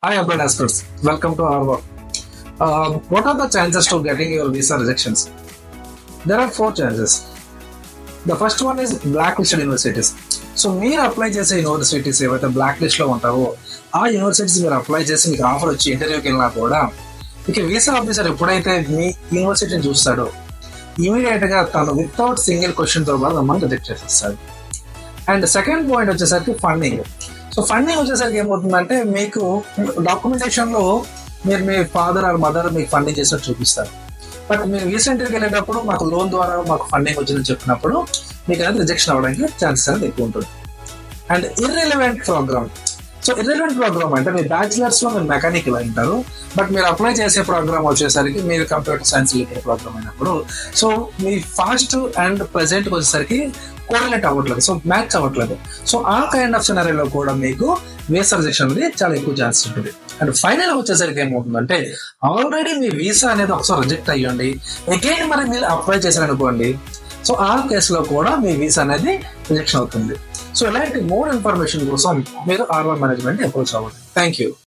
Hi, Upland aspirants. Welcome to our work. What are the chances to getting your visa rejections? There are 4 chances. The first one is blacklisted universities. So మీరు apply చేసే universities ఏవైతే black list లో ఉంటావో ఆ universities మీరు apply చేసి మీకు offer వచ్చి ఇంటర్వ్యూకి వెళ్ళినా కూడా మీకు వీసా ఆఫీసర్ ఎప్పుడైతే మీ యూనివర్సిటీని చూస్తాడో ఇమీడియట్ గా తను వితౌట్ సింగిల్ క్వశ్చన్ తో పాటు మనం రిజెక్ట్ చేసేస్తాడు. అండ్ సెకండ్ పాయింట్ వచ్చేసరికి ఫండింగ్. సో ఫండింగ్ వచ్చేసరికి ఏమవుతుందంటే మీకు డాక్యుమెంటేషన్ లో మీరు మీ ఫాదర్ ఆర్ మదర్ మీకు ఫండింగ్ చేసినట్టు చూపిస్తారు. బట్ మీరు వీసా ఇంటర్వ్యూకి వెళ్ళేటప్పుడు మాకు లోన్ ద్వారా మాకు ఫండింగ్ వచ్చిందని చెప్పినప్పుడు మీకు అనేది రిజెక్షన్ అవ్వడానికి ఛాన్సెస్ అనేది ఎక్కువ ఉంటుంది. And irrelevant programme. So irrelevant programme అంటే మీ బ్యాచిలర్స్ లో మీరు మెకానికల్ అంటారు, బట్ మీరు అప్లై చేసే ప్రోగ్రామ్ వచ్చేసరికి మీరు కంప్యూటర్ సైన్స్ రిలేటెడ్ ప్రోగ్రామ్ అయినప్పుడు so me fast and present వచ్చేసరికి కోఆర్డినేట్ అవ్వట్లేదు, సో మ్యాచ్ అవ్వట్లేదు. సో ఆ కైండ్ ఆఫ్ సినారీలో కూడా మీకు వీసా రిజెక్షన్ అనేది చాలా ఎక్కువ ఛాన్సెస్ ఉంటుంది. అండ్ ఫైనల్ వచ్చేసరికి ఏమవుతుందంటే ఆల్రెడీ మీ వీసా అనేది ఒకసారి రిజెక్ట్ అయ్యండి అగైన్ మరి మీరు అప్లై చేశారనుకోండి, సో ఆ కేసులో కూడా మీ వీసా అనేది రిజెక్షన్ అవుతుంది. సో ఇలాంటి మోర్ ఇన్ఫర్మేషన్ కోసం మీరు R1 మేనేజ్మెంట్ అప్రోచ్ అవ్వండి. Thank you.